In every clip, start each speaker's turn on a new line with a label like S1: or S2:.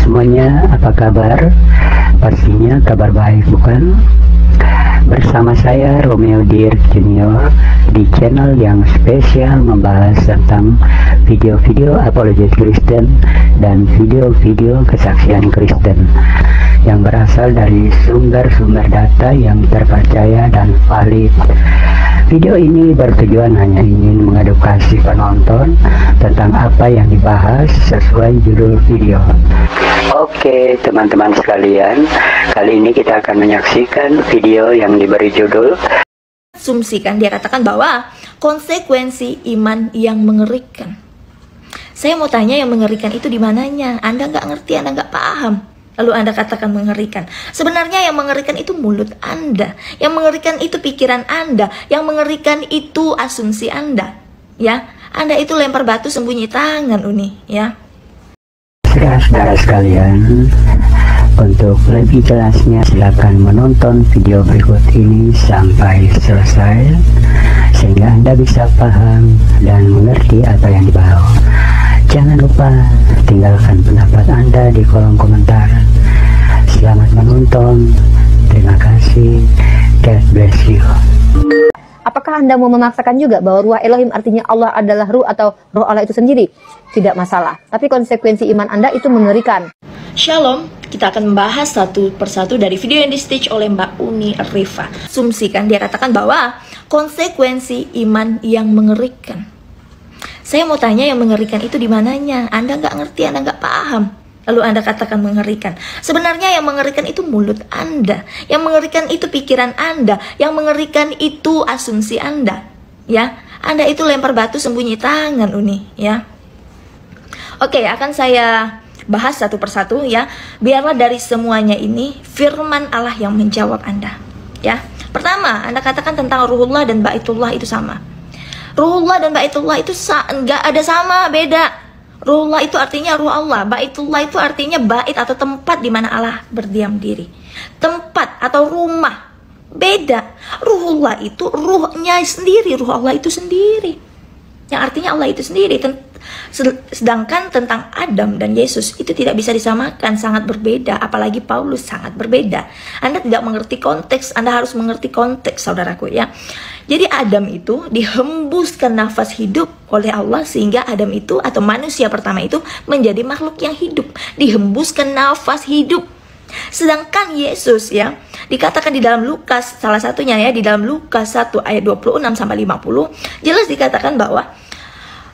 S1: semuanya, apa kabar? Pastinya kabar baik, bukan? Bersama saya Romeo Dirk Junior di channel yang spesial membahas tentang video-video apologet Kristen dan video-video kesaksian Kristen yang berasal dari sumber-sumber data yang terpercaya dan valid. Video ini bertujuan hanya ingin mengedukasi penonton tentang apa yang dibahas sesuai judul video. Oke teman-teman sekalian, kali ini kita akan menyaksikan video yang diberi judul
S2: Asumsikan, dia katakan bahwa konsekuensi iman yang mengerikan. Saya mau tanya, yang mengerikan itu di mananya? Anda nggak ngerti, Anda nggak paham. Lalu Anda katakan mengerikan. Sebenarnya yang mengerikan itu mulut Anda. Yang mengerikan itu pikiran Anda. Yang mengerikan itu asumsi Anda. Ya, Anda itu lempar batu sembunyi tangan, Uni. Ya.
S1: Saudara sekalian, untuk lebih jelasnya silakan menonton video berikut ini sampai selesai sehingga Anda bisa paham dan mengerti apa yang dibahas. Jangan lupa tinggalkan pendapat Anda di kolom komentar. Selamat menonton. Terima kasih. God bless you.
S3: Apakah Anda mau memaksakan juga bahwa ruah Elohim artinya Allah adalah ruh atau roh Allah itu sendiri? Tidak masalah. Tapi konsekuensi iman Anda itu mengerikan.
S2: Shalom, kita akan membahas satu persatu dari video yang di-stitch oleh Mbak Uni Rifa. Asumsikan, dia katakan bahwa konsekuensi iman yang mengerikan. Saya mau tanya, yang mengerikan itu di mananya? Anda nggak ngerti, Anda nggak paham. Lalu Anda katakan mengerikan. Sebenarnya yang mengerikan itu mulut Anda. Yang mengerikan itu pikiran Anda. Yang mengerikan itu asumsi Anda. Ya, Anda itu lempar batu sembunyi tangan, Uni. Ya. Oke, akan saya bahas satu persatu ya. Biarlah dari semuanya ini firman Allah yang menjawab Anda. Ya. Pertama, Anda katakan tentang Ruhullah dan Baitullah itu sama. Ruhullah dan Baitullah itu nggak ada sama, beda. Ruhullah itu artinya ruh Allah, Baitullah itu artinya bait atau tempat di mana Allah berdiam diri. Tempat atau rumah, beda. Ruhullah itu ruhnya sendiri, ruh Allah itu sendiri. Yang artinya Allah itu sendiri. Sedangkan tentang Adam dan Yesus itu tidak bisa disamakan, sangat berbeda. Apalagi Paulus sangat berbeda. Anda tidak mengerti konteks, Anda harus mengerti konteks, saudaraku ya. Jadi Adam itu dihembuskan nafas hidup oleh Allah sehingga Adam itu atau manusia pertama itu menjadi makhluk yang hidup, dihembuskan nafas hidup. Sedangkan Yesus ya dikatakan di dalam Lukas, salah satunya ya di dalam Lukas 1 ayat 26 sampai 50 jelas dikatakan bahwa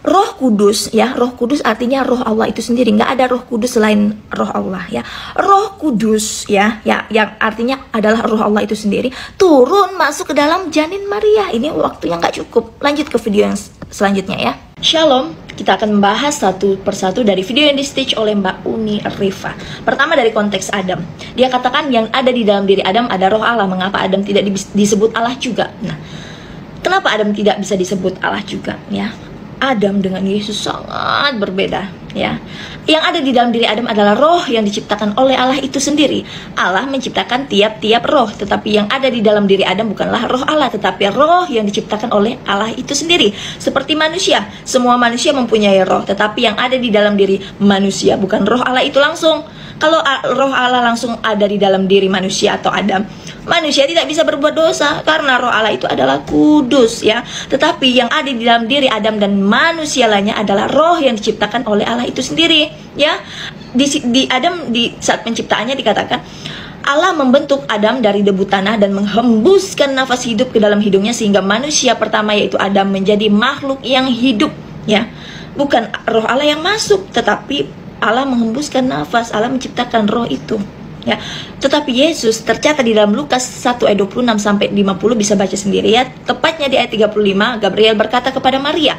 S2: Roh Kudus ya, Roh Kudus artinya Roh Allah itu sendiri, nggak ada Roh Kudus selain Roh Allah ya. Roh Kudus ya, yang artinya adalah Roh Allah itu sendiri turun masuk ke dalam janin Maria. Ini waktunya nggak cukup. Lanjut ke video yang selanjutnya ya. Shalom, kita akan membahas satu persatu dari video yang di-stitch oleh Mbak Uni Rifa. Pertama dari konteks Adam. Dia katakan yang ada di dalam diri Adam ada Roh Allah. Mengapa Adam tidak disebut Allah juga? Nah, kenapa Adam tidak bisa disebut Allah juga ya? Adam dengan Yesus sangat berbeda ya. Yang ada di dalam diri Adam adalah roh yang diciptakan oleh Allah itu sendiri. Allah menciptakan tiap-tiap roh, tetapi yang ada di dalam diri Adam bukanlah roh Allah, tetapi roh yang diciptakan oleh Allah itu sendiri. Seperti manusia, semua manusia mempunyai roh, tetapi yang ada di dalam diri manusia bukan roh Allah itu langsung. Kalau roh Allah langsung ada di dalam diri manusia atau Adam, manusia tidak bisa berbuat dosa karena roh Allah itu adalah kudus ya. Tetapi yang ada di dalam diri Adam dan manusia lainnya adalah roh yang diciptakan oleh Allah itu sendiri ya. Di Adam di saat penciptaannya dikatakan Allah membentuk Adam dari debu tanah dan menghembuskan nafas hidup ke dalam hidungnya sehingga manusia pertama yaitu Adam menjadi makhluk yang hidup ya. Bukan roh Allah yang masuk, tetapi Allah menghembuskan nafas, Allah menciptakan roh itu ya. Tetapi Yesus tercatat di dalam Lukas 1 ayat 26 sampai 50, bisa baca sendiri ya. Tepatnya di ayat 35, Gabriel berkata kepada Maria,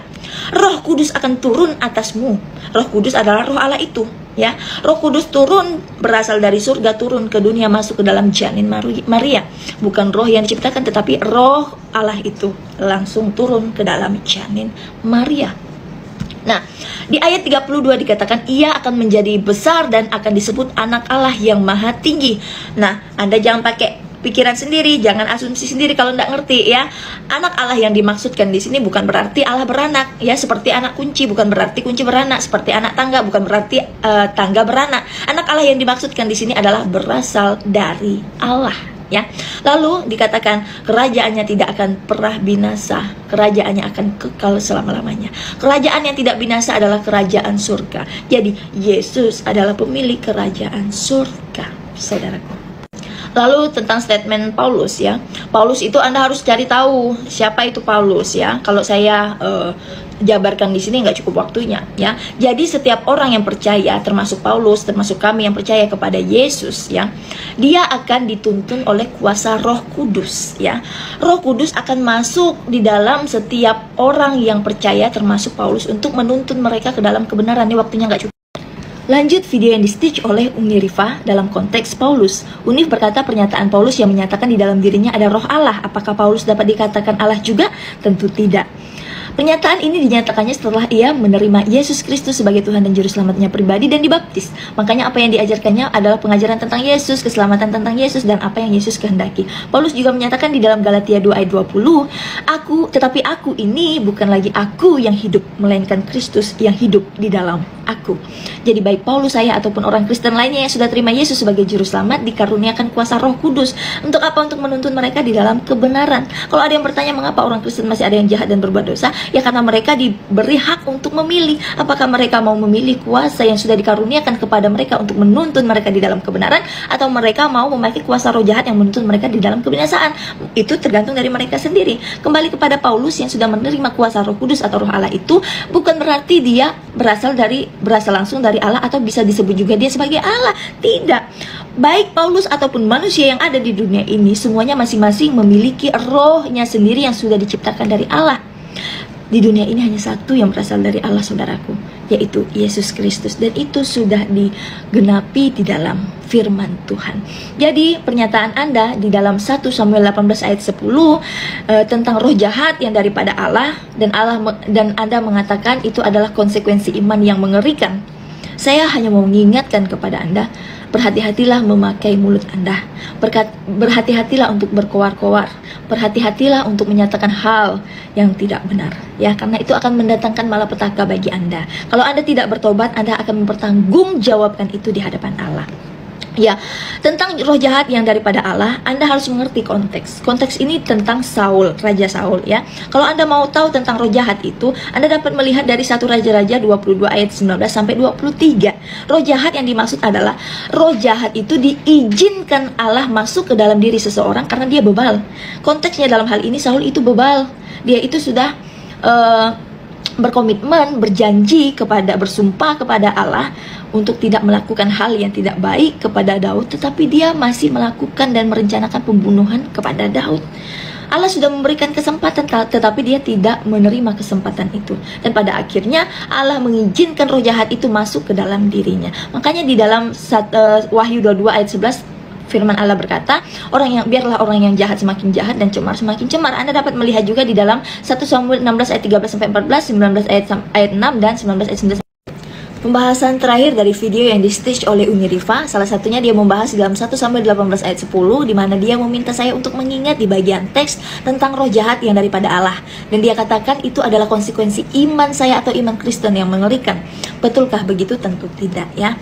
S2: Roh Kudus akan turun atasmu. Roh Kudus adalah roh Allah itu ya. Roh Kudus turun, berasal dari surga, turun ke dunia, masuk ke dalam janin Maria. Bukan roh yang diciptakan, tetapi roh Allah itu langsung turun ke dalam janin Maria. Nah, di ayat 32 dikatakan ia akan menjadi besar dan akan disebut anak Allah yang maha tinggi. Nah, Anda jangan pakai pikiran sendiri, jangan asumsi sendiri kalau nggak ngerti ya. Anak Allah yang dimaksudkan di sini bukan berarti Allah beranak ya, seperti anak kunci bukan berarti kunci beranak, seperti anak tangga bukan berarti tangga beranak. Anak Allah yang dimaksudkan di sini adalah berasal dari Allah ya. Lalu dikatakan kerajaannya tidak akan pernah binasa, kerajaannya akan kekal selama-lamanya. Kerajaan yang tidak binasa adalah kerajaan surga. Jadi Yesus adalah pemilik kerajaan surga, saudaraku. Lalu tentang statement Paulus ya, Paulus itu Anda harus cari tahu siapa itu Paulus ya. Kalau saya jabarkan di sini nggak cukup waktunya ya. Jadi setiap orang yang percaya, termasuk Paulus, termasuk kami yang percaya kepada Yesus ya, dia akan dituntun oleh kuasa Roh Kudus ya. Roh Kudus akan masuk di dalam setiap orang yang percaya, termasuk Paulus, untuk menuntun mereka ke dalam kebenaran. Ini waktunya nggak cukup. Lanjut video yang di-stitch oleh Uni Rifa dalam konteks Paulus. Uni berkata pernyataan Paulus yang menyatakan di dalam dirinya ada roh Allah. Apakah Paulus dapat dikatakan Allah juga? Tentu tidak. Pernyataan ini dinyatakannya setelah ia menerima Yesus Kristus sebagai Tuhan dan Juru Selamatnya pribadi dan dibaptis. Makanya apa yang diajarkannya adalah pengajaran tentang Yesus, keselamatan tentang Yesus, dan apa yang Yesus kehendaki. Paulus juga menyatakan di dalam Galatia 2 ayat 20, tetapi aku ini bukan lagi aku yang hidup, melainkan Kristus yang hidup di dalam aku. Jadi baik Paulus, saya, ataupun orang Kristen lainnya yang sudah terima Yesus sebagai Juru Selamat dikaruniakan kuasa Roh Kudus. Untuk apa? Untuk menuntun mereka di dalam kebenaran. Kalau ada yang bertanya mengapa orang Kristen masih ada yang jahat dan berbuat dosa, ya karena mereka diberi hak untuk memilih. Apakah mereka mau memilih kuasa yang sudah dikaruniakan kepada mereka untuk menuntun mereka di dalam kebenaran, atau mereka mau memakai kuasa roh jahat yang menuntun mereka di dalam kebinasaan? Itu tergantung dari mereka sendiri. Kembali kepada Paulus yang sudah menerima kuasa Roh Kudus atau Roh Allah, itu bukan berarti dia berasal langsung dari Allah atau bisa disebut juga dia sebagai Allah. Tidak. Baik Paulus ataupun manusia yang ada di dunia ini, semuanya masing-masing memiliki rohnya sendiri yang sudah diciptakan dari Allah. Di dunia ini hanya satu yang berasal dari Allah, saudaraku, yaitu Yesus Kristus. Dan itu sudah digenapi di dalam firman Tuhan. Jadi pernyataan Anda di dalam 1 Samuel 18 ayat 10 tentang roh jahat yang daripada Allah, dan Anda mengatakan itu adalah konsekuensi iman yang mengerikan. Saya hanya mau mengingatkan kepada Anda, berhati-hatilah memakai mulut Anda. Berhati-hatilah untuk berkoar-koar. Berhati-hatilah untuk menyatakan hal yang tidak benar, ya, karena itu akan mendatangkan malapetaka bagi Anda. Kalau Anda tidak bertobat, Anda akan mempertanggungjawabkan itu di hadapan Allah. Ya, tentang roh jahat yang daripada Allah, Anda harus mengerti konteks. Konteks ini tentang Saul, Raja Saul ya. Kalau Anda mau tahu tentang roh jahat itu, Anda dapat melihat dari 1 Raja-Raja 22 ayat 19 sampai 23. Roh jahat yang dimaksud adalah roh jahat itu diizinkan Allah masuk ke dalam diri seseorang karena dia bebal. Konteksnya dalam hal ini Saul itu bebal. Dia itu sudah berkomitmen, berjanji bersumpah kepada Allah untuk tidak melakukan hal yang tidak baik kepada Daud, tetapi dia masih melakukan dan merencanakan pembunuhan kepada Daud. Allah sudah memberikan kesempatan, tetapi dia tidak menerima kesempatan itu. Dan pada akhirnya Allah mengizinkan roh jahat itu masuk ke dalam dirinya. Makanya di dalam Wahyu 22 ayat 11, firman Allah berkata, biarlah orang yang jahat semakin jahat dan cemar semakin cemar. Anda dapat melihat juga di dalam 1 Samuel 16 ayat 13 sampai 14, 19 ayat 6 dan 19 ayat 9. Pembahasan terakhir dari video yang di-stitch oleh Uni Rifa, salah satunya dia membahas dalam 1 Samuel 18 ayat 10, di mana dia meminta saya untuk mengingat di bagian teks tentang roh jahat yang daripada Allah. Dan dia katakan itu adalah konsekuensi iman saya atau iman Kristen yang mengerikan. Betulkah begitu? Tentu tidak ya.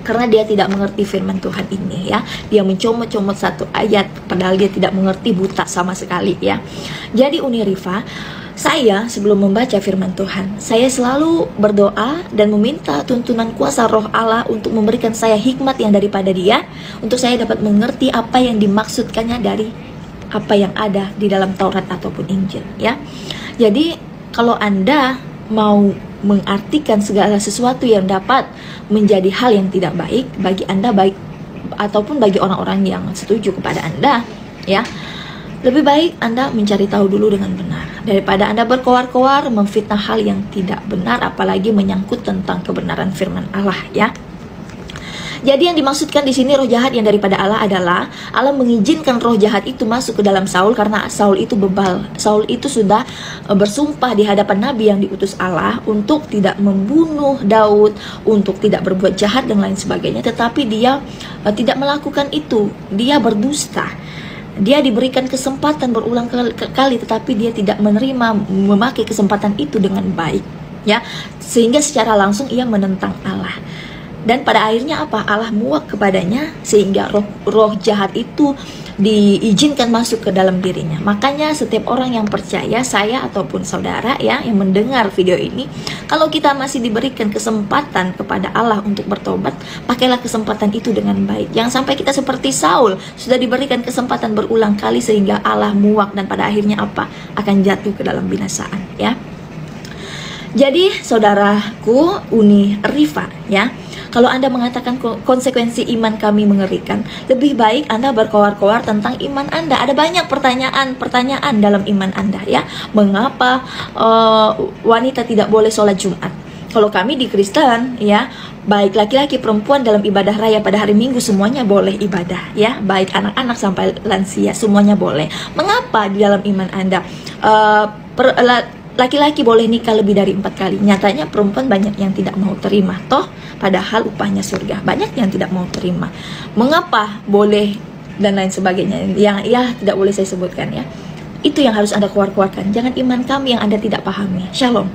S2: Karena dia tidak mengerti firman Tuhan ini ya. Dia mencomot-comot satu ayat padahal dia tidak mengerti, buta sama sekali ya. Jadi Uni Rifa, saya sebelum membaca firman Tuhan, saya selalu berdoa dan meminta tuntunan kuasa roh Allah untuk memberikan saya hikmat yang daripada dia, untuk saya dapat mengerti apa yang dimaksudkannya dari apa yang ada di dalam Taurat ataupun Injil ya. Jadi kalau Anda mau mengartikan segala sesuatu yang dapat menjadi hal yang tidak baik bagi Anda, baik ataupun bagi orang-orang yang setuju kepada Anda ya, lebih baik Anda mencari tahu dulu dengan benar daripada Anda berkoar-koar memfitnah hal yang tidak benar, apalagi menyangkut tentang kebenaran firman Allah ya. Jadi yang dimaksudkan di sini roh jahat yang daripada Allah adalah Allah mengizinkan roh jahat itu masuk ke dalam Saul karena Saul itu bebal. Saul itu sudah bersumpah di hadapan Nabi yang diutus Allah untuk tidak membunuh Daud, untuk tidak berbuat jahat dan lain sebagainya. Tetapi dia tidak melakukan itu. Dia berdusta. Dia diberikan kesempatan berulang kali, tetapi dia tidak memakai kesempatan itu dengan baik, ya, sehingga secara langsung ia menentang Allah. Dan pada akhirnya apa? Allah muak kepadanya sehingga roh jahat itu diizinkan masuk ke dalam dirinya. Makanya setiap orang yang percaya, saya ataupun saudara ya yang mendengar video ini, kalau kita masih diberikan kesempatan kepada Allah untuk bertobat, pakailah kesempatan itu dengan baik. Jangan sampai kita seperti Saul, sudah diberikan kesempatan berulang kali sehingga Allah muak dan pada akhirnya apa? Akan jatuh ke dalam binasaan, ya. Jadi saudaraku Uni Rifa, ya, kalau Anda mengatakan konsekuensi iman kami mengerikan, lebih baik Anda berkoar-koar tentang iman Anda. Ada banyak pertanyaan dalam iman Anda, ya. Mengapa wanita tidak boleh sholat Jumat? Kalau kami di Kristen, ya, baik laki-laki perempuan dalam ibadah raya pada hari Minggu semuanya boleh ibadah, ya, baik anak-anak sampai lansia semuanya boleh. Mengapa di dalam iman Anda laki-laki boleh nikah lebih dari 4 kali? Nyatanya perempuan banyak yang tidak mau terima, toh padahal upahnya surga. Banyak yang tidak mau terima. Mengapa boleh dan lain sebagainya, yang ya tidak boleh saya sebutkan, ya. Itu yang harus Anda keluarkan. Jangan iman kami yang Anda tidak pahami. Shalom.